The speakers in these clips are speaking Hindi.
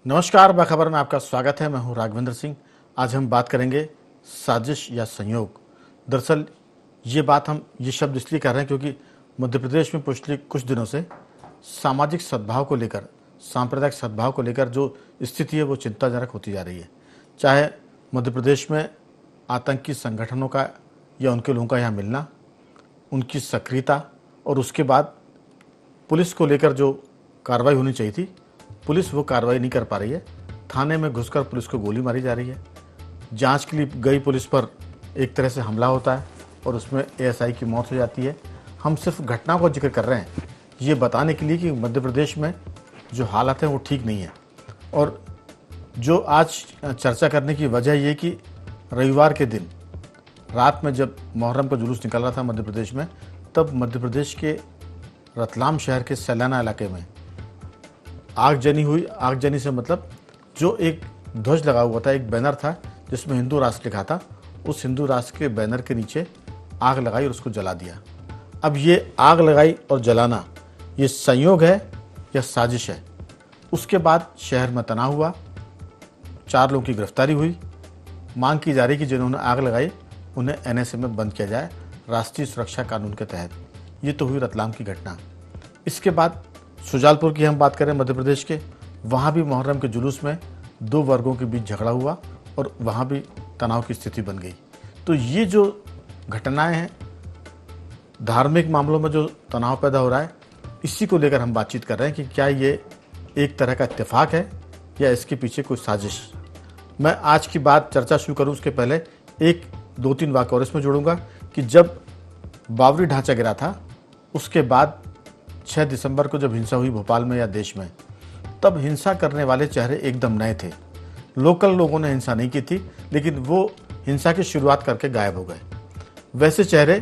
नमस्कार, बाखबर में आपका स्वागत है। मैं हूं राघवेंद्र सिंह। आज हम बात करेंगे साजिश या संयोग। दरअसल ये शब्द इसलिए कर रहे हैं क्योंकि मध्य प्रदेश में पिछले कुछ दिनों से सामाजिक सद्भाव को लेकर, सांप्रदायिक सद्भाव को लेकर जो स्थिति है वो चिंताजनक होती जा रही है। चाहे मध्य प्रदेश में आतंकी संगठनों का या उनके लोगों का यहाँ मिलना, उनकी सक्रियता और उसके बाद पुलिस को लेकर जो कार्रवाई होनी चाहिए थी, पुलिस वो कार्रवाई नहीं कर पा रही है। थाने में घुसकर पुलिस को गोली मारी जा रही है। जांच के लिए गई पुलिस पर एक तरह से हमला होता है और उसमें एएसआई की मौत हो जाती है। हम सिर्फ घटना को जिक्र कर रहे हैं ये बताने के लिए कि मध्य प्रदेश में जो हालात हैं वो ठीक नहीं है। और जो आज चर्चा करने की वजह ये कि रविवार के दिन रात में जब मुहर्रम का जुलूस निकल रहा था मध्य प्रदेश में, तब मध्य प्रदेश के रतलाम शहर के सैलाना इलाके में आगजनी हुई। आगजनी से मतलब जो एक ध्वज लगा हुआ था, एक बैनर था जिसमें हिंदू राष्ट्र लिखा था, उस हिंदू राष्ट्र के बैनर के नीचे आग लगाई और उसको जला दिया। अब ये आग लगाई और जलाना ये संयोग है या साजिश है? उसके बाद शहर में तनाव हुआ, 4 लोगों की गिरफ्तारी हुई। मांग की जा रही कि जिन्होंने आग लगाई उन्हें एनएसए में बंद किया जाए, राष्ट्रीय सुरक्षा कानून के तहत। ये तो हुई रतलाम की घटना। इसके बाद शुजालपुर की हम बात करें मध्य प्रदेश के, वहाँ भी मुहर्रम के जुलूस में 2 वर्गों के बीच झगड़ा हुआ और वहाँ भी तनाव की स्थिति बन गई। तो ये जो घटनाएं हैं, धार्मिक मामलों में जो तनाव पैदा हो रहा है, इसी को लेकर हम बातचीत कर रहे हैं कि क्या ये एक तरह का इत्तेफाक है या इसके पीछे कोई साजिश। मैं आज की बात चर्चा शुरू करूँ उसके पहले 1-2-3 वाक्य और इसमें जोड़ूंगा कि जब बाबरी ढांचा गिरा था उसके बाद 6 दिसंबर को जब हिंसा हुई भोपाल में या देश में, तब हिंसा करने वाले चेहरे एकदम नए थे। लोकल लोगों ने हिंसा नहीं की थी, लेकिन वो हिंसा की शुरुआत करके गायब हो गए। वैसे चेहरे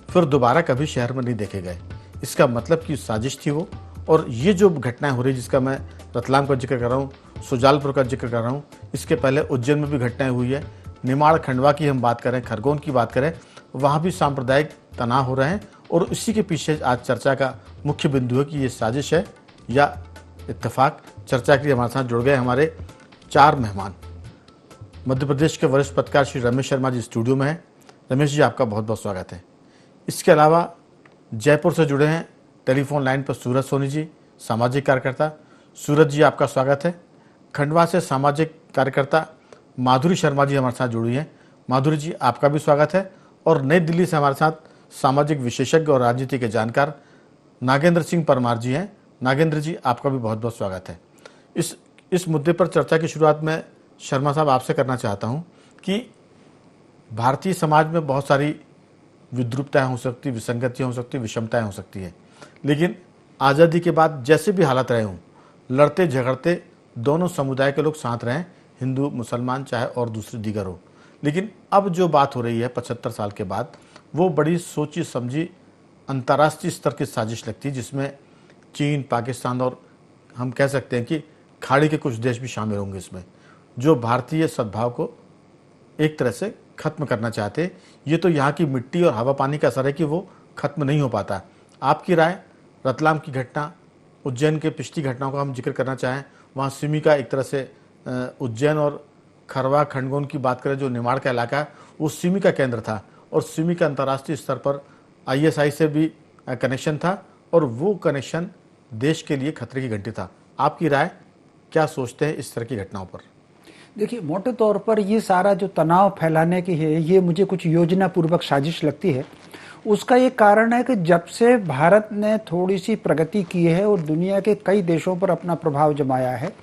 फिर दोबारा कभी शहर में नहीं देखे गए। इसका मतलब कि साजिश थी वो। और ये जो घटनाएं हो रही, जिसका मैं रतलाम का जिक्र कर रहा हूँ, शुजालपुर का जिक्र कर रहा हूँ, इसके पहले उज्जैन में भी घटनाएं हुई है। निमाड़ खंडवा की हम बात करें, खरगोन की बात करें, वहाँ भी सांप्रदायिक तनाव हो रहे हैं। और इसी के पीछे आज चर्चा का मुख्य बिंदु है कि ये साजिश है या इत्तेफाक। चर्चा के लिए हमारे साथ जुड़ गए हमारे 4 मेहमान। मध्य प्रदेश के वरिष्ठ पत्रकार श्री रमेश शर्मा जी स्टूडियो में हैं। रमेश जी, आपका बहुत बहुत स्वागत है। इसके अलावा जयपुर से जुड़े हैं टेलीफोन लाइन पर सूरज सोनी जी, सामाजिक कार्यकर्ता। सूरज जी, आपका स्वागत है। खंडवा से सामाजिक कार्यकर्ता माधुरी शर्मा जी हमारे साथ जुड़ी हैं। माधुरी जी, आपका भी स्वागत है। और नई दिल्ली से हमारे साथ सामाजिक विशेषज्ञ और राजनीति के जानकार नागेंद्र सिंह परमार जी हैं। नागेंद्र जी, आपका भी बहुत बहुत स्वागत है। इस मुद्दे पर चर्चा की शुरुआत में शर्मा साहब आपसे करना चाहता हूं कि भारतीय समाज में बहुत सारी विद्रूपताएं हो सकती, विसंगतियां हो सकती, विषमताएं हो सकती है, लेकिन आज़ादी के बाद जैसे भी हालत रहे हों, लड़ते झगड़ते दोनों समुदाय के लोग साथ रहें, हिंदू मुसलमान चाहे और दूसरे दीगर हो। लेकिन अब जो बात हो रही है 75 साल के बाद, वो बड़ी सोची समझी अंतर्राष्ट्रीय स्तर की साजिश लगती है, जिसमें चीन, पाकिस्तान और हम कह सकते हैं कि खाड़ी के कुछ देश भी शामिल होंगे इसमें, जो भारतीय सद्भाव को एक तरह से खत्म करना चाहते हैं। ये तो यहाँ की मिट्टी और हवा पानी का असर है कि वो खत्म नहीं हो पाता। आपकी राय, रतलाम की घटना, उज्जैन के पिछली घटनाओं का हम जिक्र करना चाहें, वहाँ सिमी का एक तरह से उज्जैन और खरवा खंडगोन की बात करें, जो निमाड़ का इलाका है, वो सिमी का केंद्र था और सिमी का अंतर्राष्ट्रीय स्तर पर आईएसआई से भी कनेक्शन था और वो कनेक्शन देश के लिए खतरे की घंटी था। आपकी राय, क्या सोचते हैं इस तरह की घटनाओं पर? देखिए, मोटे तौर पर ये सारा जो तनाव फैलाने की है, ये मुझे कुछ योजना पूर्वक साजिश लगती है। उसका एक कारण है कि जब से भारत ने थोड़ी सी प्रगति की है और दुनिया के कई देशों पर अपना प्रभाव जमाया है,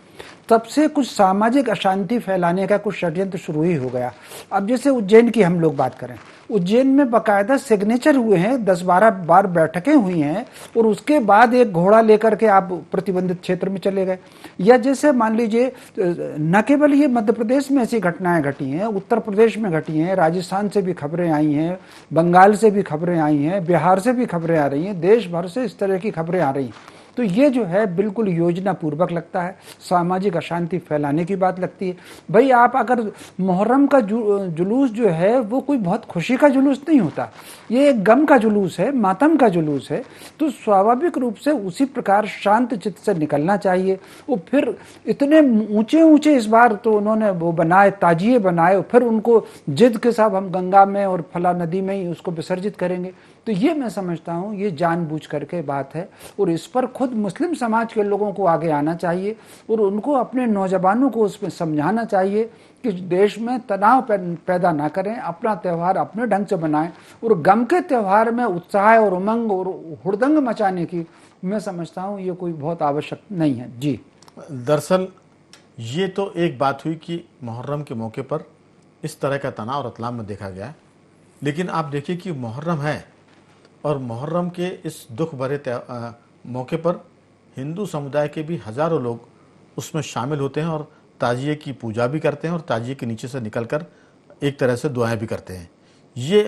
तब से कुछ सामाजिक अशांति फैलाने का कुछ षड्यंत्र शुरू ही हो गया। अब जैसे उज्जैन की हम लोग बात करें, उज्जैन में बाकायदा सिग्नेचर हुए हैं, 10-12 बार बैठकें हुई हैं और उसके बाद एक घोड़ा लेकर के आप प्रतिबंधित क्षेत्र में चले गए। या जैसे मान लीजिए, न केवल ये मध्य प्रदेश में ऐसी घटनाएं घटी हैं, उत्तर प्रदेश में घटी हैं, राजस्थान से भी खबरें आई हैं, बंगाल से भी खबरें आई हैं, बिहार से भी खबरें आ रही हैं, देश भर से इस तरह की खबरें आ रही हैं। तो ये जो है बिल्कुल योजना पूर्वक लगता है, सामाजिक अशांति फैलाने की बात लगती है। भाई आप अगर मुहर्रम का जुलूस जो है वो कोई बहुत खुशी का जुलूस नहीं होता, ये एक गम का जुलूस है, मातम का जुलूस है। तो स्वाभाविक रूप से उसी प्रकार शांत चित्त से निकलना चाहिए। वो फिर इतने ऊंचे ऊंचे इस बार तो उन्होंने वो बनाए, ताजिए बनाए, फिर उनको जिद के साथ हम गंगा में और फला नदी में ही उसको विसर्जित करेंगे। तो ये मैं समझता हूँ ये जानबूझ करके बात है, और इस पर खुद मुस्लिम समाज के लोगों को आगे आना चाहिए और उनको अपने नौजवानों को उसमें समझाना चाहिए कि देश में तनाव पैदा ना करें, अपना त्यौहार अपने ढंग से बनाएं, और गम के त्यौहार में उत्साह और उमंग और हुड़दंग मचाने की मैं समझता हूँ ये कोई बहुत आवश्यक नहीं है। जी दरअसल ये तो एक बात हुई कि मुहर्रम के मौके पर इस तरह का तनाव रतलाम में देखा गया, लेकिन आप देखिए कि मुहर्रम है और मुहर्रम के इस दुख भरे मौके पर हिंदू समुदाय के भी हज़ारों लोग उसमें शामिल होते हैं और ताजिए की पूजा भी करते हैं और ताजिए के नीचे से निकलकर एक तरह से दुआएं भी करते हैं। ये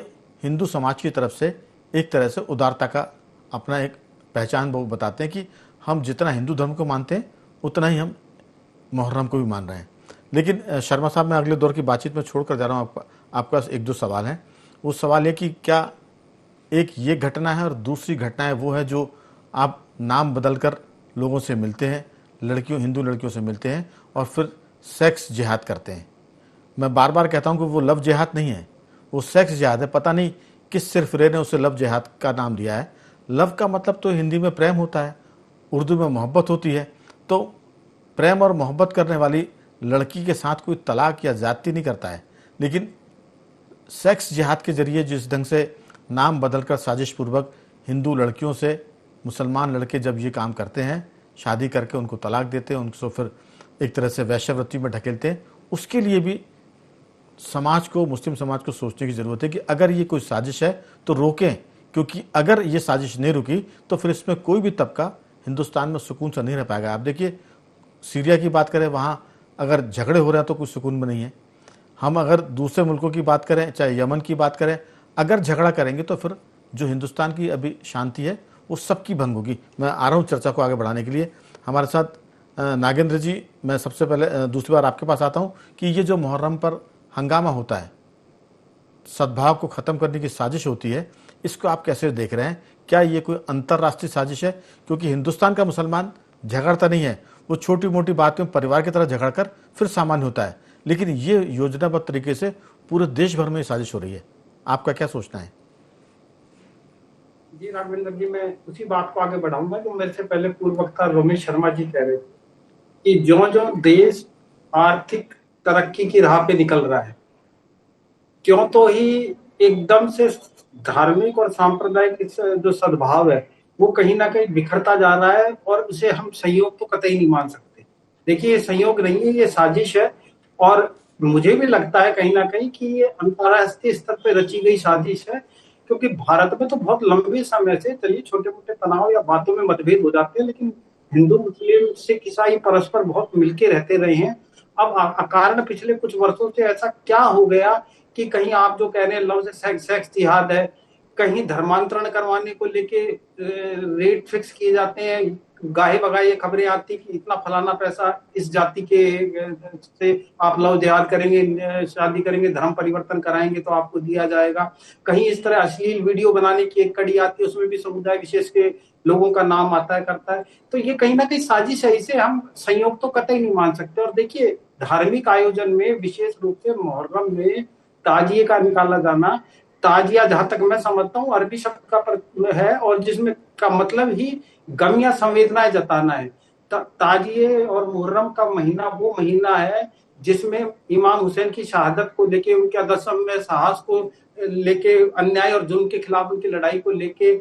हिंदू समाज की तरफ से एक तरह से उदारता का अपना एक पहचान वो बताते हैं कि हम जितना हिंदू धर्म को मानते हैं उतना ही हम मुहर्रम को भी मान रहे हैं। लेकिन शर्मा साहब, मैं अगले दौर की बातचीत में छोड़कर जा रहा हूँ, आपके पास एक दो सवाल हैं। वो सवाल ये कि क्या एक ये घटना है और दूसरी घटना है वो है जो आप नाम बदलकर लोगों से मिलते हैं, लड़कियों, हिंदू लड़कियों से मिलते हैं और फिर सेक्स जिहाद करते हैं। मैं बार बार कहता हूं कि वो लव जिहाद नहीं है, वो सेक्स जिहाद है। पता नहीं किस सिरफिरे ने उसे लव जिहाद का नाम दिया है। लव का मतलब तो हिंदी में प्रेम होता है, उर्दू में मोहब्बत होती है। तो प्रेम और मोहब्बत करने वाली लड़की के साथ कोई तलाक या ज्यादती नहीं करता है, लेकिन सेक्स जिहाद के जरिए जिस ढंग से नाम बदलकर साजिशपूर्वक हिंदू लड़कियों से मुसलमान लड़के जब ये काम करते हैं, शादी करके उनको तलाक देते हैं, उनको फिर एक तरह से वैश्यवृत्ति में ढकेलते हैं, उसके लिए भी समाज को, मुस्लिम समाज को सोचने की ज़रूरत है कि अगर ये कोई साजिश है तो रोकें, क्योंकि अगर ये साजिश नहीं रुकी तो फिर इसमें कोई भी तबका हिंदुस्तान में सुकून से नहीं रह पाएगा। आप देखिए, सीरिया की बात करें, वहाँ अगर झगड़े हो रहे हैं तो कुछ सुकून में नहीं है। हम अगर दूसरे मुल्कों की बात करें, चाहे यमन की बात करें, अगर झगड़ा करेंगे तो फिर जो हिंदुस्तान की अभी शांति है वो सबकी भंग होगी। मैं आ रहा हूँ चर्चा को आगे बढ़ाने के लिए। हमारे साथ नागेंद्र जी, मैं सबसे पहले दूसरी बार आपके पास आता हूँ कि ये जो मुहर्रम पर हंगामा होता है, सद्भाव को ख़त्म करने की साजिश होती है, इसको आप कैसे देख रहे हैं? क्या ये कोई अंतर्राष्ट्रीय साजिश है? क्योंकि हिंदुस्तान का मुसलमान झगड़ता नहीं है, वो छोटी मोटी बात में परिवार की तरह झगड़ कर फिर सामान्य होता है, लेकिन ये योजनाबद्ध तरीके से पूरे देश भर में साजिश हो रही है। आपका क्या सोचना है? जी राघवेंद्र जी, मैं उसी बात को आगे बढ़ाऊंगा जो मेरे से पहले पूर्व वक्ता रमेश शर्मा जी कह रहे थे कि जो जो देश आर्थिक तरक्की की राह पे निकल रहा है, क्यों तो ही एकदम से धार्मिक और सांप्रदायिक जो सद्भाव है वो कहीं ना कहीं बिखरता जा रहा है, और उसे हम संयोग तो कतई नहीं मान सकते। देखिए, ये संयोग नहीं है, ये साजिश है। और मुझे भी लगता है कहीं ना कहीं कि ये अंतर्राष्ट्रीय स्तर पर रची गई साजिश है, क्योंकि भारत में तो बहुत लंबे समय से, चलिए छोटे मोटे तनाव या बातों में मतभेद हो जाते हैं, लेकिन हिंदू मुस्लिम सिख ईसाई परस्पर बहुत मिलके रहते रहे हैं। अब अकारण पिछले कुछ वर्षों से ऐसा क्या हो गया कि कहीं आप जो कह रहे हैं लव से सेक्स जिहाद है, कहीं धर्मांतरण करवाने को लेके रेट फिक्स किए जाते हैं, गाहे बगाहे खबरें आती कि इतना फलाना पैसा इस जाति के से आप लव जिहाद करेंगे, शादी करेंगे, धर्म परिवर्तन कराएंगे तो आपको दिया जाएगा। कहीं इस तरह अश्लील वीडियो बनाने की एक कड़ी आती है, उसमें भी समुदाय विशेष के लोगों का नाम आता है, करता है। तो ये कहीं ना कहीं साजिश है, इसे हम संयोग तो कतई नहीं मान सकते। और देखिए, धार्मिक आयोजन में विशेष रूप से मुहर्रम में ताजिए का निकाला जाना, ताजिया जहां तक मैं समझता हूँ अरबी शब्द का है, और जिसमें का मतलब ही गम या संवेदनाएं जताना है। ताजिए और मुहर्रम का महीना वो महीना है जिसमें इमाम हुसैन की शहादत को लेके, उनके अदसम में साहस को लेके, अन्याय और जुल्म के खिलाफ उनकी लड़ाई को लेके,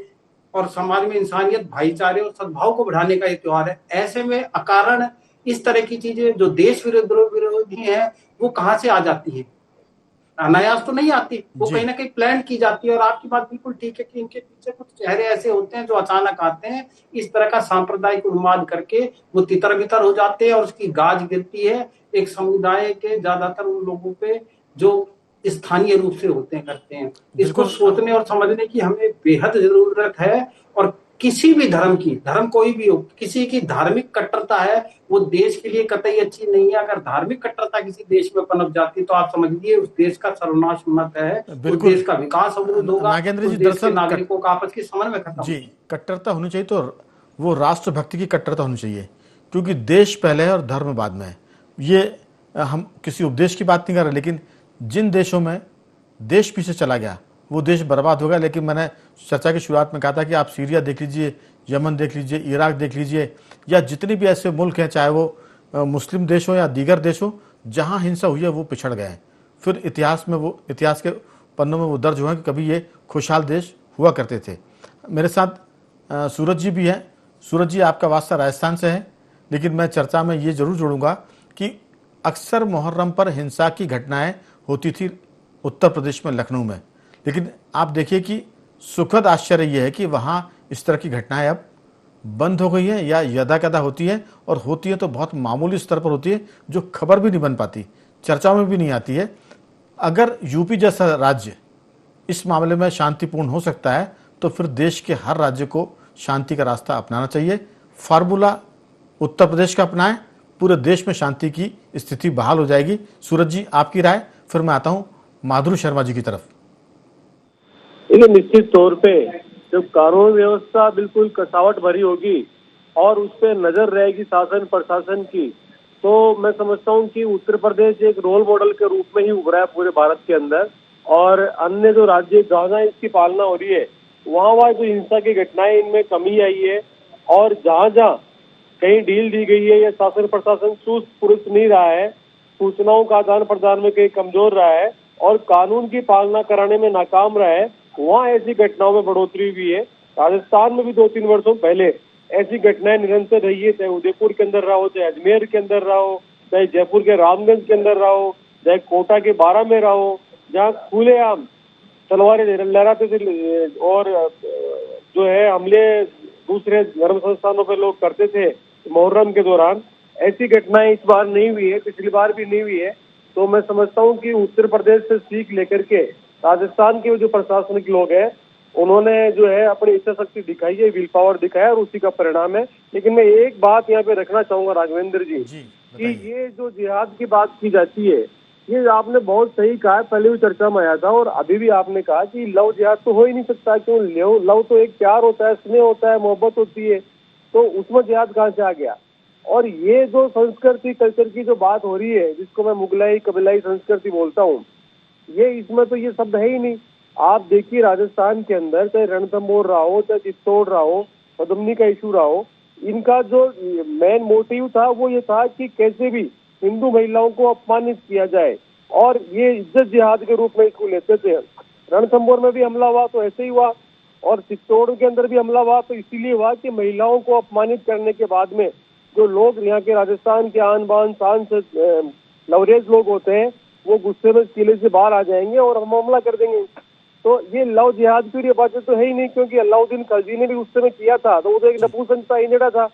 और समाज में इंसानियत, भाईचारे और सद्भाव को बढ़ाने का ये त्योहार है। ऐसे में अकारण इस तरह की चीजें जो देश विरोधी हैं वो कहाँ से आ जाती है? अनायास तो नहीं आती, वो कहीं ना कहीं प्लान की जाती है। और आपकी बात बिल्कुल ठीक है कि इनके पीछे कुछ चेहरे ऐसे होते हैं जो अचानक आते हैं, इस तरह का सांप्रदायिक उन्माद करके वो तितर बितर हो जाते हैं, और उसकी गाज गिरती है एक समुदाय के ज्यादातर उन लोगों पे जो स्थानीय रूप से होते हैं, करते हैं। इसको सोचने और समझने की हमें बेहद जरूरत है। और किसी भी धर्म की, धर्म कोई भी हो, किसी की धार्मिक कट्टरता है वो देश के लिए कतई अच्छी नहीं है। अगर धार्मिक कट्टरता किसी देश में पनप जाती तो आप समझिए उस देश का सर्वनाश होना तय है, उस बिल्कुल देश का विकास अवरुद्ध होगा, नागेंद्र उस जी, देश के दरअसल नागरिकों का आपस की समन्वय खत्म जी, होगा। कट्टरता होनी चाहिए तो वो राष्ट्रभक्ति की कट्टरता होनी चाहिए, क्योंकि देश पहले है और धर्म बाद में है। ये हम किसी उपदेश की बात नहीं कर रहे, लेकिन जिन देशों में देश पीछे चला गया वो देश बर्बाद हो गया। लेकिन मैंने चर्चा की शुरुआत में कहा था कि आप सीरिया देख लीजिए, यमन देख लीजिए, इराक देख लीजिए, या जितने भी ऐसे मुल्क हैं, चाहे वो मुस्लिम देश हो या दीगर देश हो, जहाँ हिंसा हुई है वो पिछड़ गए हैं। फिर इतिहास के पन्नों में वो दर्ज हुआ कि कभी ये खुशहाल देश हुआ करते थे। मेरे साथ सूरज जी भी हैं। सूरज जी, आपका वास्ता राजस्थान से है, लेकिन मैं चर्चा में ये जरूर जोड़ूंगा कि अक्सर मुहर्रम पर हिंसा की घटनाएं होती थी उत्तर प्रदेश में, लखनऊ में, लेकिन आप देखिए कि सुखद आश्चर्य यह है कि वहाँ इस तरह की घटनाएं अब बंद हो गई हैं या यदा कदा होती है, और होती है तो बहुत मामूली स्तर पर होती है, जो खबर भी नहीं बन पाती, चर्चाओं में भी नहीं आती है। अगर यूपी जैसा राज्य इस मामले में शांतिपूर्ण हो सकता है तो फिर देश के हर राज्य को शांति का रास्ता अपनाना चाहिए। फार्मूला उत्तर प्रदेश का अपनाएं, पूरे देश में शांति की स्थिति बहाल हो जाएगी। सूरज जी, आपकी राय, फिर मैं आता हूं माधुरी शर्मा जी की तरफ। देखिए, निश्चित तौर पे जब कानून व्यवस्था बिल्कुल कसावट भरी होगी और उस पर नजर रहेगी शासन प्रशासन की, तो मैं समझता हूँ कि उत्तर प्रदेश एक रोल मॉडल के रूप में ही उभरा है पूरे भारत के अंदर। और अन्य जो राज्य जहाँ इसकी पालना हो रही है वहाँ जो हिंसा की घटनाएं इनमें कमी आई है, और जहाँ कहीं ढील दी गई है या शासन प्रशासन चुस्त पुरुष नहीं रहा है, सूचनाओं का आदान प्रदान में कहीं कमजोर रहा है और कानून की पालना कराने में नाकाम रहा है, वहाँ ऐसी घटनाओं में बढ़ोतरी हुई है। राजस्थान में भी 2-3 वर्षों पहले ऐसी घटनाएं निरंतर रही है, चाहे उदयपुर के अंदर रहा हो, चाहे अजमेर के अंदर रहा हो, चाहे जयपुर के रामगंज के अंदर रहा हो, चाहे कोटा के बारा में रहा हो, जहाँ खुलेआम तलवारें लहराते थे और जो है हमले दूसरे धर्म संस्थानों पे लोग करते थे मुहर्रम के दौरान। ऐसी घटनाएं इस बार नहीं हुई है, पिछली बार भी नहीं हुई है। तो मैं समझता हूँ कि उत्तर प्रदेश से सीख लेकर के राजस्थान के जो प्रशासनिक लोग हैं उन्होंने जो है अपनी इच्छा शक्ति दिखाई है, विल पावर दिखाया, और उसी का परिणाम है। लेकिन मैं एक बात यहाँ पे रखना चाहूंगा राघवेंद्र जी कि ये जो जिहाद की बात की जाती है, ये आपने बहुत सही कहा, पहले भी चर्चा में आया था और अभी भी आपने कहा कि लव जिहाद तो हो ही नहीं सकता। क्यों? लव तो एक प्यार होता है, स्नेह होता है, मोहब्बत होती है, तो उसमें जिहाद कहाँ से आ गया? और ये जो संस्कृति कल्चर की जो बात हो रही है, जिसको मैं मुगलाई कबीलाई संस्कृति बोलता हूँ, ये इसमें तो ये शब्द है ही नहीं। आप देखिए राजस्थान के अंदर चाहे रणथंभौर रहा हो, चाहे चित्तौड़ रहा हो, पद्मनी का इशू रहा हो, इनका जो मेन मोटिव था वो ये था कि कैसे भी हिंदू महिलाओं को अपमानित किया जाए, और ये इज्जत जिहाद के रूप में इसको लेते थे। रणथंभौर में भी हमला हुआ तो ऐसे ही हुआ, और चित्तौड़ के अंदर भी हमला हुआ तो इसीलिए हुआ कि महिलाओं को अपमानित करने के बाद में जो लोग यहाँ के राजस्थान के आन बान शान से लवरेज लोग होते हैं वो गुस्से में किले से बाहर आ जाएंगे और हम हमला कर देंगे। तो ये लव जिहाद की बात तो है ही नहीं, क्योंकि अलाउद्दीन खलजी ने भी उस समय किया था तो वो तो एक नपुंसकता इंजड़ा था,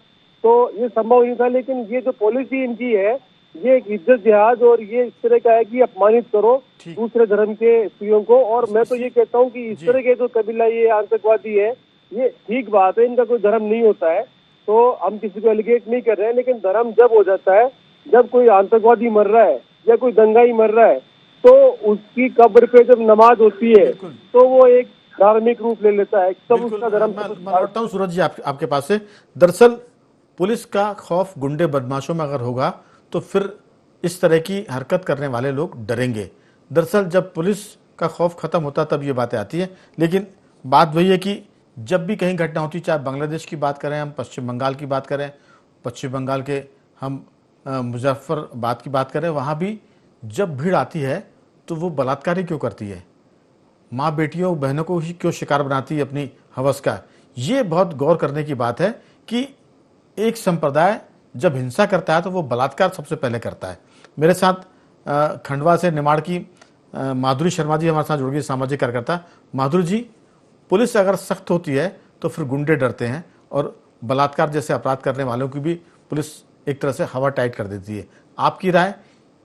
तो ये संभव नहीं था। लेकिन ये जो पॉलिसी इनकी है, ये एक इज्जत जिहाद और ये इस तरह का है कि अपमानित करो दूसरे धर्म के स्त्रियों को। और मैं तो ये कहता हूँ कि इस तरह के जो कबीला ये आतंकवादी है, ये ठीक बात है, इनका कोई धर्म नहीं होता है, तो हम किसी को एलिगेट नहीं कर रहे हैं। लेकिन धर्म जब हो जाता है, जब कोई आतंकवादी मर रहा है या कोई दंगाई मर रहा है, तो उसकी कब्र पे जब नमाज होती है तो वो एक धार्मिक रूप ले लेता है, तब उसका धर्म। मैं लौटता हूँ सूरज जी आपके पास से। दरअसल पुलिस का खौफ गुंडे बदमाशों में अगर होगा तो फिर इस तरह की हरकत करने वाले लोग डरेंगे। दरअसल जब पुलिस का खौफ खत्म होता तब ये बातें आती है। लेकिन बात वही है कि जब भी कहीं घटना होती, चाहे बांग्लादेश की बात करें, हम पश्चिम बंगाल की बात करें, पश्चिम बंगाल के हम मुजफ्फराबाद की बात करें, वहाँ भी जब भीड़ आती है तो वो बलात्कार ही क्यों करती है, माँ बेटियों बहनों को ही क्यों शिकार बनाती है अपनी हवस का। ये बहुत गौर करने की बात है कि एक संप्रदाय जब हिंसा करता है तो वो बलात्कार सबसे पहले करता है। मेरे साथ खंडवा से निमाड़ की माधुरी शर्मा जी हमारे साथ जुड़ गई, सामाजिक कार्यकर्ता। माधुरी जी, पुलिस अगर सख्त होती है तो फिर गुंडे डरते हैं और बलात्कार जैसे अपराध करने वालों की भी पुलिस एक तरह से हवा टाइट कर देती है। आपकी राय,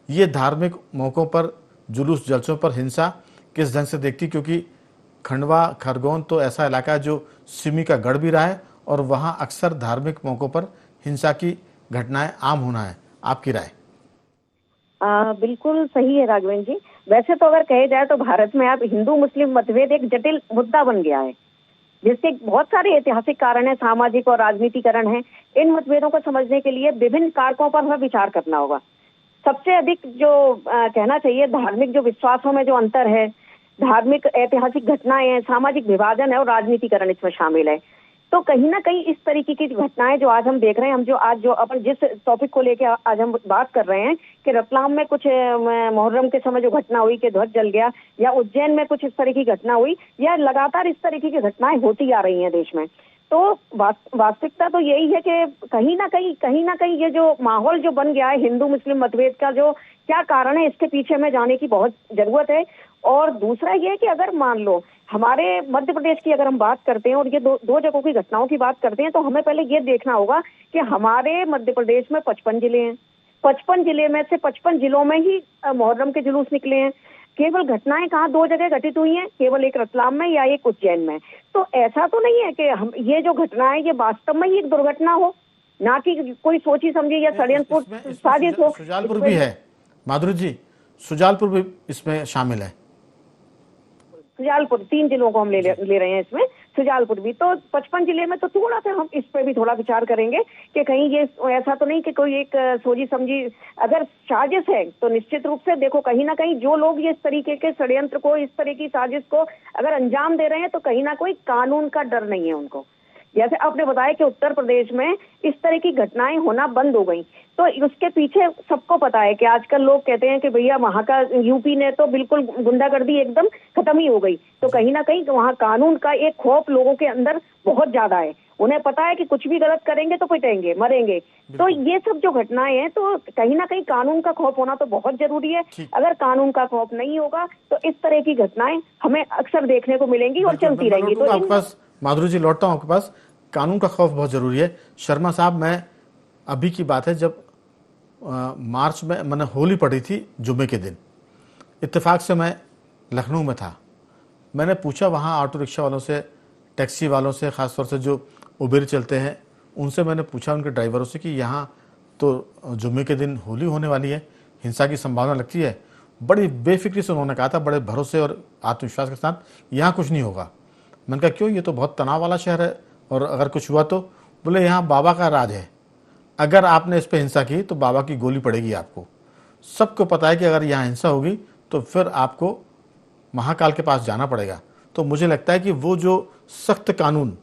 ये धार्मिक मौक़ों पर, जुलूस जलसों पर हिंसा किस ढंग से देखती? क्योंकि खंडवा खरगोन तो ऐसा इलाका है जो सिमी का गढ़ भी रहा है और वहाँ अक्सर धार्मिक मौक़ों पर हिंसा की घटनाएं आम होना है, आपकी राय? बिल्कुल सही है राघवेंद्र जी। वैसे तो अगर कहे जाए तो भारत में अब हिंदू मुस्लिम मतभेद एक जटिल मुद्दा बन गया है, जिसके बहुत सारे ऐतिहासिक कारण है, सामाजिक और राजनीतिकरण है। इन मतभेदों को समझने के लिए विभिन्न कारकों पर हमें विचार करना होगा। सबसे अधिक जो कहना चाहिए, धार्मिक जो विश्वासों में जो अंतर है, धार्मिक ऐतिहासिक घटनाएं हैं, सामाजिक विभाजन है और राजनीतिकरण इसमें शामिल है। तो कहीं ना कहीं इस तरीके की घटनाएं जो आज हम देख रहे हैं, हम जो अपन जिस टॉपिक को लेके आज हम बात कर रहे हैं कि रतलाम में कुछ मुहर्रम के समय जो घटना हुई कि ध्वज जल गया, या उज्जैन में कुछ इस तरह की घटना हुई, या लगातार इस तरीके की घटनाएं होती आ रही हैं देश में। तो वास्तविकता तो यही है कि कहीं ना कहीं ये जो माहौल जो बन गया है हिंदू मुस्लिम मतभेद का, जो क्या कारण है इसके पीछे में जाने की बहुत जरूरत है। और दूसरा ये है कि अगर मान लो हमारे मध्य प्रदेश की अगर हम बात करते हैं और ये दो जगहों की घटनाओं की बात करते हैं, तो हमें पहले ये देखना होगा कि हमारे मध्य प्रदेश में 55 जिले हैं। 55 जिले में से 55 जिलों में ही मुहर्रम के जुलूस निकले हैं। केवल घटनाएं कहाँ 2 जगह घटित हुई हैं, केवल एक रतलाम में या एक उज्जैन में। तो ऐसा तो नहीं है कि हम ये जो घटना है ये वास्तव में ही एक दुर्घटना हो, ना कि कोई सोची समझी या षड्यंत्र साजिश हो। सुजालपुर भी है माधुरी जी, सुजालपुर भी इसमें शामिल है। सुजालपुर 3 जिलों को हम ले रहे हैं इसमें, सुजालपुर भी। तो 55 जिले में तो थोड़ा सा हम इस पे भी थोड़ा विचार करेंगे कि कहीं ये ऐसा तो नहीं कि कोई एक सोची समझी अगर साजिश है, तो निश्चित रूप से देखो कहीं ना कहीं जो लोग ये इस तरीके के षड्यंत्र को, इस तरह की साजिश को अगर अंजाम दे रहे हैं, तो कहीं ना कोई कानून का डर नहीं है उनको। जैसे आपने बताया कि उत्तर प्रदेश में इस तरह की घटनाएं होना बंद हो गई, तो उसके पीछे सबको पता है कि आजकल लोग कहते हैं कि भैया वहां का यूपी ने तो बिल्कुल गुंडागर्दी एकदम खत्म ही हो गई। तो कहीं ना कहीं वहां कानून का एक खौफ लोगों के अंदर बहुत ज्यादा है। उन्हें पता है कि कुछ भी गलत करेंगे तो पिटेंगे, मरेंगे। तो ये सब जो घटनाएं हैं, तो कहीं ना कहीं कानून का खौफ होना तो बहुत जरूरी है। अगर कानून का खौफ नहीं होगा तो इस तरह की घटनाएं हमें अक्सर देखने को मिलेंगी और चलती रहेंगी। तो आपके पास माधुरी जी लौटता हूँ आपके पास। कानून का खौफ बहुत जरूरी है। शर्मा साहब, मैं अभी की बात है जब मार्च में मैंने होली पढ़ी थी जुम्मे के दिन, इत्तेफाक से मैं लखनऊ में था। मैंने पूछा वहाँ ऑटो रिक्शा वालों से, टैक्सी वालों से, ख़ासतौर से जो उबेर चलते हैं उनसे मैंने पूछा, उनके ड्राइवरों से, कि यहाँ तो जुम्मे के दिन होली होने वाली है, हिंसा की संभावना लगती है। बड़ी बेफिक्री से उन्होंने कहा था, बड़े भरोसे और आत्मविश्वास के साथ, यहाँ कुछ नहीं होगा। मैंने कहा क्यों, ये तो बहुत तनाव वाला शहर है और अगर कुछ हुआ तो? बोले यहाँ बाबा का राज है, अगर आपने इस पर हिंसा की तो बाबा की गोली पड़ेगी आपको। सबको पता है कि अगर यहाँ हिंसा होगी तो फिर आपको महाकाल के पास जाना पड़ेगा। तो मुझे लगता है कि वो जो सख्त कानून,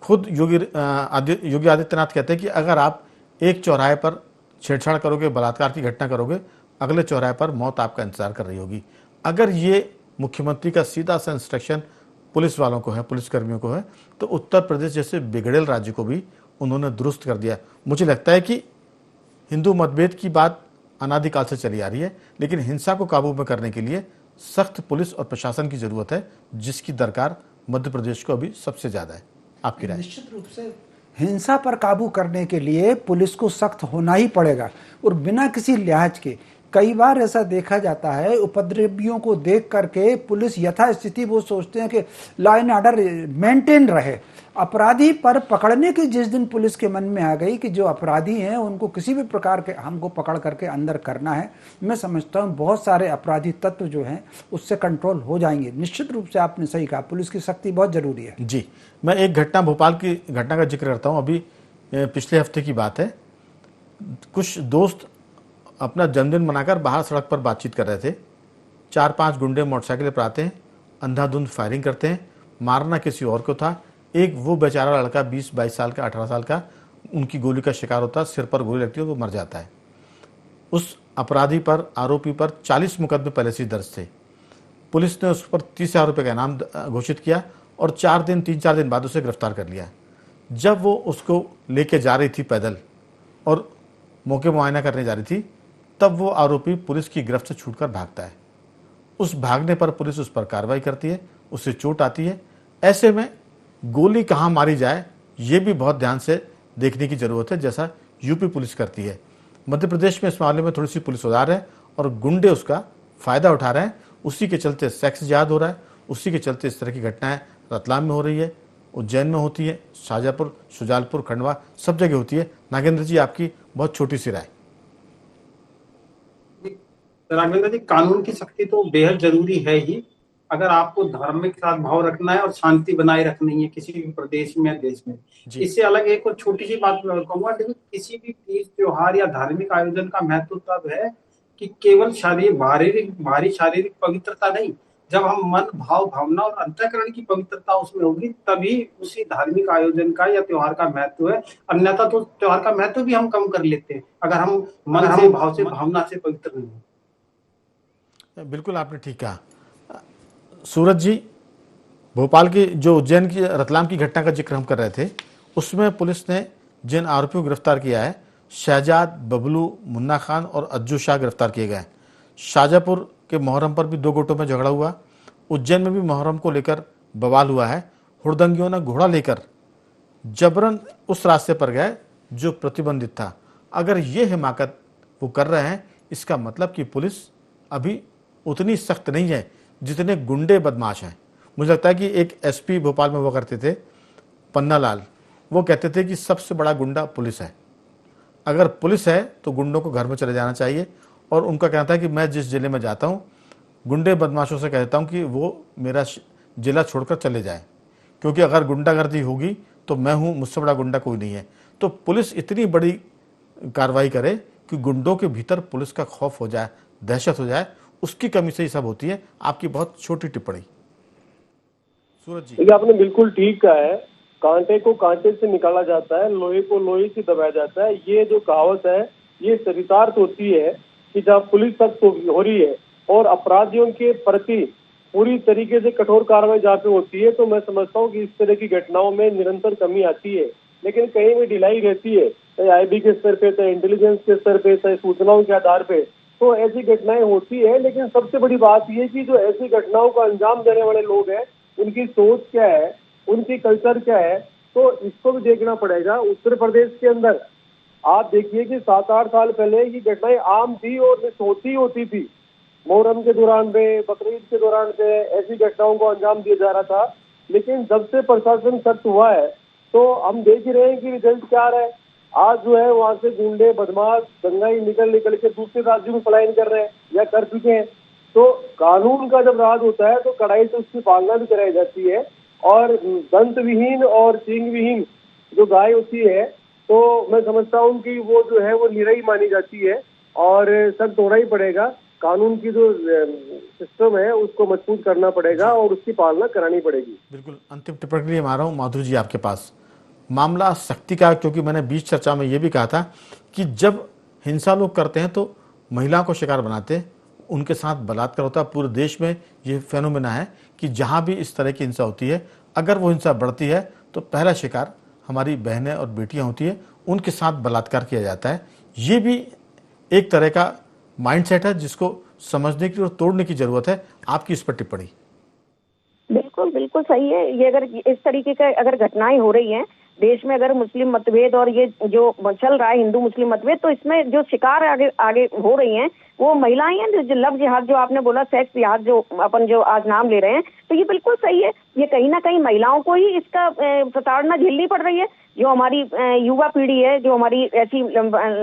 खुद योगी आदित्यनाथ कहते हैं कि अगर आप एक चौराहे पर छेड़छाड़ करोगे, बलात्कार की घटना करोगे, अगले चौराहे पर मौत आपका इंतजार कर रही होगी। अगर ये मुख्यमंत्री का सीधा सा इंस्ट्रक्शन पुलिस वालों को है, पुलिसकर्मियों को है, तो उत्तर प्रदेश जैसे बिगड़ेल राज्य को भी उन्होंने दुरुस्त कर दिया। मुझे लगता है कि हिंदू मतभेद की बात अनादिकाल से चली आ रही है, लेकिन हिंसा को काबू में करने के लिए सख्त पुलिस और प्रशासन की जरूरत है, जिसकी दरकार मध्य प्रदेश को अभी सबसे ज्यादा है। आपकी राय? निश्चित रूप से हिंसा पर काबू करने के लिए पुलिस को सख्त होना ही पड़ेगा, और बिना किसी लिहाज के। कई बार ऐसा देखा जाता है, उपद्रवियों को देख करके पुलिस यथास्थिति वो सोचते हैं कि लॉ एंड ऑर्डर मेंटेन रहे। अपराधी पर पकड़ने की जिस दिन पुलिस के मन में आ गई कि जो अपराधी हैं उनको किसी भी प्रकार के हमको पकड़ करके अंदर करना है, मैं समझता हूँ बहुत सारे अपराधी तत्व जो हैं उससे कंट्रोल हो जाएंगे। निश्चित रूप से आपने सही कहा, पुलिस की सख्ती बहुत जरूरी है। जी, मैं एक घटना, भोपाल की घटना का जिक्र करता हूँ। अभी पिछले हफ्ते की बात है, कुछ दोस्त अपना जन्मदिन मनाकर बाहर सड़क पर बातचीत कर रहे थे। 4-5 गुंडे मोटरसाइकिल पर आते हैं, अंधाधुंध फायरिंग करते हैं। मारना किसी और को था। एक वो बेचारा लड़का 20-22 साल का, 18 साल का, उनकी गोली का शिकार होता है, सिर पर गोली लगती है, वो मर जाता है। उस अपराधी पर, आरोपी पर 40 मुकदमे पहले से दर्ज थे। पुलिस ने उस पर 30,000 रुपये का इनाम घोषित किया और 3-4 दिन बाद उसे गिरफ्तार कर लिया। जब वो उसको लेके जा रही थी पैदल और मौके मुआयना करने जा रही थी, तब वो आरोपी पुलिस की गिरफ्त से छूटकर भागता है। उस भागने पर पुलिस उस पर कार्रवाई करती है, उससे चोट आती है। ऐसे में गोली कहाँ मारी जाए ये भी बहुत ध्यान से देखने की जरूरत है, जैसा यूपी पुलिस करती है। मध्य प्रदेश में इस मामले में थोड़ी सी पुलिस उदार है और गुंडे उसका फायदा उठा रहे हैं। उसी के चलते सेक्स जिहाद हो रहा है, उसी के चलते इस तरह की घटनाएं रतलाम में हो रही है, उज्जैन में होती है, शाजापुर, शुजालपुर, खंडवा, सब जगह होती है। नागेंद्र जी, आपकी बहुत छोटी सी राय। राघवेंद्र जी, कानून की सख्ती तो बेहद जरूरी है ही। अगर आपको धार्मिक सद्भाव रखना है और शांति बनाए रखनी है किसी भी प्रदेश में या देश में। जी। इससे अलग एक और छोटी सी बात मैं कहूंगा, देखिए किसी भी तीज त्योहार या धार्मिक आयोजन का महत्व तब है कि केवल बाहरी शारीरिक पवित्रता नहीं, जब हम मन, भाव, भावना और अंतःकरण की पवित्रता उसमें होगी, तभी उसी धार्मिक आयोजन का या त्योहार का महत्व है। अन्यथा तो त्योहार का महत्व भी हम कम कर लेते हैं अगर हम मन से, भाव से, भावना से पवित्र नहीं हो। बिल्कुल आपने ठीक कहा। सूरज जी, भोपाल की जो उज्जैन की रतलाम की घटना का जिक्र हम कर रहे थे, उसमें पुलिस ने जिन आरोपियों को गिरफ्तार किया है, शहजाद, बबलू, मुन्ना खान और अज्जू शाह गिरफ्तार किए गए। शाजापुर के मोहर्रम पर भी 2 गुटों में झगड़ा हुआ। उज्जैन में भी मोहर्रम को लेकर बवाल हुआ है। हुड़दंगियों ने घोड़ा लेकर जबरन उस रास्ते पर गए जो प्रतिबंधित था। अगर ये हिमाकत वो कर रहे हैं, इसका मतलब कि पुलिस अभी उतनी सख्त नहीं है जितने गुंडे बदमाश हैं। मुझे लगता है कि एक एसपी भोपाल में हुआ करते थे, पन्ना लाल, वो कहते थे कि सबसे बड़ा गुंडा पुलिस है। अगर पुलिस है तो गुंडों को घर में चले जाना चाहिए। और उनका कहना था कि मैं जिस जिले में जाता हूँ, गुंडे बदमाशों से कहता हूँ कि वो मेरा जिला छोड़कर चले जाए, क्योंकि अगर गुंडागर्दी होगी तो मैं हूँ, मुझसे बड़ा गुंडा कोई नहीं है। तो पुलिस इतनी बड़ी कार्रवाई करे कि गुंडों के भीतर पुलिस का खौफ हो जाए, दहशत हो जाए, उसकी कमी से ही सब होती है। आपकी बहुत छोटी टिप्पणी। सूरज जी, देखिए, आपने बिल्कुल ठीक कहा है। कांटे को कांटे से निकाला जाता है, लोहे को लोहे से दबाया जाता है। ये जो कहावत है, ये चरितार्थ होती है कि जब पुलिस सख्त हो रही है और अपराधियों के प्रति पूरी तरीके से कठोर कार्रवाई जहाँ पे होती है, तो मैं समझता हूँ कि इस तरह की घटनाओं में निरंतर कमी आती है। लेकिन कहीं भी ढिलाई रहती है, चाहे आईबी के स्तर पे, चाहे इंटेलिजेंस के स्तर पे, चाहे सूचनाओं के आधार पे, तो ऐसी घटनाएं होती है। लेकिन सबसे बड़ी बात यह कि जो ऐसी घटनाओं को अंजाम देने वाले लोग हैं, उनकी सोच क्या है, उनकी कल्चर क्या है, तो इसको भी देखना पड़ेगा। उत्तर प्रदेश के अंदर आप देखिए कि 7-8 साल पहले ये घटनाएं आम थी और होती थी। मोहर्रम के दौरान पे, बकरीद के दौरान पे ऐसी घटनाओं को अंजाम दिया जा रहा था। लेकिन जब से प्रशासन सख्त हुआ है, तो हम देख ही रहे हैं कि रिजल्ट क्या आ रहा है। आज जो है वहां से गुंडे, बदमाश, दंगाई निकल के दूसरे राज्यों में पलायन कर रहे हैं या कर चुके हैं। तो कानून का जब राज होता है तो कड़ाई से उसकी पालना भी कराई जाती है। और दंत विहीन और सींग विहीन जो गाय होती है, तो मैं समझता हूँ कि वो जो है वो निराई मानी जाती है और सख्त होना ही पड़ेगा। कानून की जो सिस्टम है उसको मजबूत करना पड़ेगा और उसकी पालना करानी पड़ेगी। बिल्कुल अंतिम टिप्पणी के लिए आ रहा हूँ माधुरी जी आपके पास। मामला सख्ती का, क्योंकि मैंने बीच चर्चा में ये भी कहा था कि जब हिंसा लोग करते हैं तो महिलाओं को शिकार बनाते हैं, उनके साथ बलात्कार होता है। पूरे देश में ये फेनोमेना है कि जहाँ भी इस तरह की हिंसा होती है, अगर वो हिंसा बढ़ती है तो पहला शिकार हमारी बहनें और बेटियां होती है, उनके साथ बलात्कार किया जाता है। ये भी एक तरह का माइंडसेट है जिसको समझने की और तोड़ने की जरूरत है। आपकी इस पर टिप्पणी। बिल्कुल बिल्कुल सही है। ये अगर इस तरीके का अगर घटनाएं हो रही हैं देश में, अगर मुस्लिम मतभेद और ये जो चल रहा है हिंदू मुस्लिम मतभेद, तो इसमें जो शिकार आगे आगे हो रही हैं वो महिलाएं हैं। जो लव जिहाद जो आपने बोला, सेक्स जिहाद जो अपन जो आज नाम ले रहे हैं, तो ये बिल्कुल सही है। ये कहीं ना कहीं महिलाओं को ही इसका प्रताड़ना झेलनी पड़ रही है। जो हमारी युवा पीढ़ी है, जो हमारी ऐसी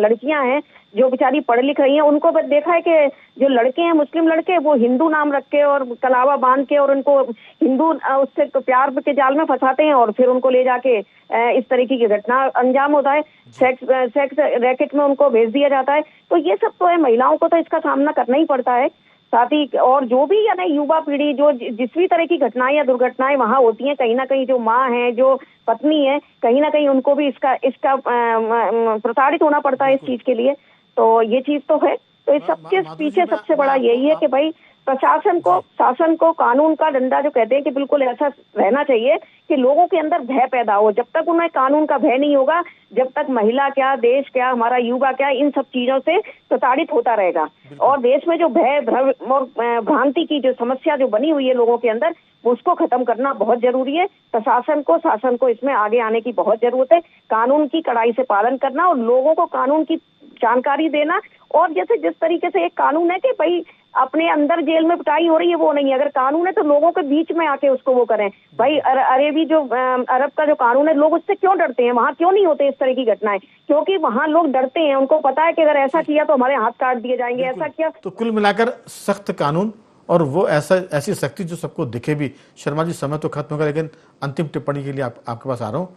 लड़कियां हैं जो बेचारी पढ़ लिख रही हैं, उनको देखा है कि जो लड़के हैं, मुस्लिम लड़के, वो हिंदू नाम रख के और कलावा बांध के और उनको हिंदू उससे तो प्यार के जाल में फंसाते हैं और फिर उनको ले जाके इस तरीके की घटना अंजाम होता है। सेक्स रैकेट में उनको भेज दिया जाता है। तो ये सब तो है, महिलाओं को तो इसका सामना करना ही पड़ता है। साथ ही और जो भी यानी युवा पीढ़ी जो जिस भी तरह की घटनाएं या दुर्घटनाएं वहां होती हैं, कहीं ना कहीं जो माँ है, जो पत्नी है, कहीं ना कहीं उनको भी इसका प्रताड़ित होना पड़ता है इस चीज के लिए। तो ये चीज तो है। तो इस सबके पीछे सबसे बड़ा यही है कि भाई प्रशासन को, शासन को कानून का डंडा जो कहते हैं कि बिल्कुल ऐसा रहना चाहिए कि लोगों के अंदर भय पैदा हो। जब तक उन्हें कानून का भय नहीं होगा, जब तक महिला क्या, देश क्या, हमारा युवा क्या, इन सब चीजों से प्रताड़ित होता रहेगा। और देश में जो भय, भ्रम और भ्रांति की जो समस्या जो बनी हुई है लोगों के अंदर, उसको खत्म करना बहुत जरूरी है। प्रशासन को, शासन को इसमें आगे आने की बहुत जरूरत है। कानून की कड़ाई से पालन करना और लोगों को कानून की जानकारी देना। और जैसे जिस तरीके से एक कानून है कि भाई अपने अंदर जेल में पिटाई हो रही है वो नहीं है। अगर कानून है तो लोगों के बीच में आके उसको वो करें। भाई अरेबी जो अरब का जो कानून है, लोग उससे क्यों डरते हैं? वहां क्यों नहीं होते इस तरह की घटनाएं? क्योंकि वहां लोग डरते हैं, उनको पता है कि अगर ऐसा किया तो हमारे हाथ काट दिए जाएंगे, ऐसा किया। तो कुल मिलाकर सख्त कानून और वो ऐसी सख्ती जो सबको दिखे भी। शर्मा जी, समय तो खत्म होगा, लेकिन अंतिम टिप्पणी के लिए आपके पास आ रहा हूँ।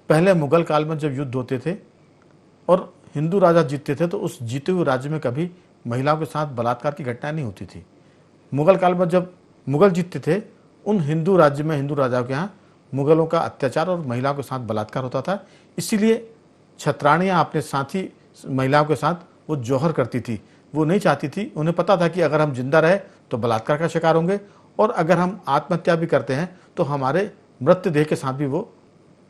पहले मुगल काल में जब युद्ध होते थे और हिंदू राजा जीतते थे तो उस जीते हुए राज्य में कभी महिलाओं के साथ बलात्कार की घटनाएं नहीं होती थी। मुगल काल में जब मुगल जीतते थे, उन हिंदू राज्य में हिंदू राजाओं के यहाँ मुगलों का अत्याचार और महिलाओं के साथ बलात्कार होता था। इसीलिए छत्राणियाँ अपने साथी महिलाओं के साथ वो जौहर करती थी। वो नहीं चाहती थी, उन्हें पता था कि अगर हम जिंदा रहे तो बलात्कार का शिकार होंगे, और अगर हम आत्महत्या भी करते हैं तो हमारे मृतदेह के साथ भी वो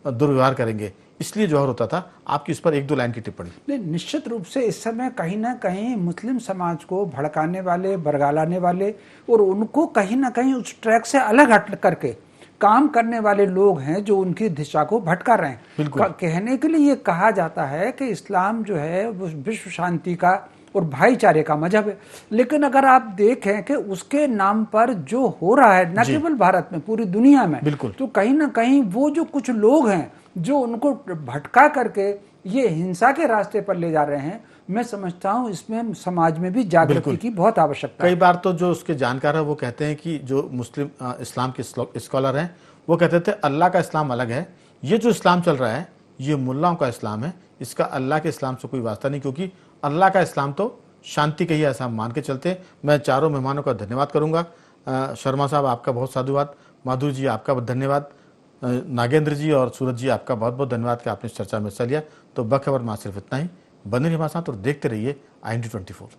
दुर्व्यवहार करेंगे, इसलिए जौहर होता था। आपकी इस पर 1-2 लाइन की टिप्पणी। नहीं, निश्चित रूप से इस समय कहीं ना कहीं मुस्लिम समाज को भड़काने वाले, बरगलाने वाले और उनको कहीं ना कहीं उस ट्रैक से अलग हट करके काम करने वाले लोग हैं जो उनकी दिशा को भटका रहे हैं। कहने के लिए ये कहा जाता है कि इस्लाम जो है वो विश्व शांति का और भाईचारे का मजहब है, लेकिन अगर आप देखें कि उसके नाम पर जो हो रहा है न केवल भारत में, पूरी दुनिया में, तो कहीं ना कहीं वो जो कुछ लोग हैं जो उनको भटका करके ये हिंसा के रास्ते पर ले जा रहे हैं, मैं समझता हूं इसमें समाज में भी जागृति की बहुत आवश्यकता है। कई बार तो जो उसके जानकार है वो कहते हैं कि जो मुस्लिम इस्लाम के स्कॉलर हैं वो कहते थे अल्लाह का इस्लाम अलग है, ये जो इस्लाम चल रहा है ये मुल्लाओं का इस्लाम है, इसका अल्लाह के इस्लाम से कोई वास्ता नहीं, क्योंकि अल्लाह का इस्लाम तो शांति का ही, ऐसा हम मान के चलते हैं। मैं चारों मेहमानों का धन्यवाद करूंगा। शर्मा साहब, आपका बहुत साधुवाद। माधुरी जी, आपका धन्यवाद। नागेंद्र जी और सूरज जी, आपका बहुत बहुत धन्यवाद कि आपने इस चर्चा में हिस्सा लिया। तो बखबर में सिर्फ इतना ही। बने रहिए हमारे साथ और देखते रहिए IND24।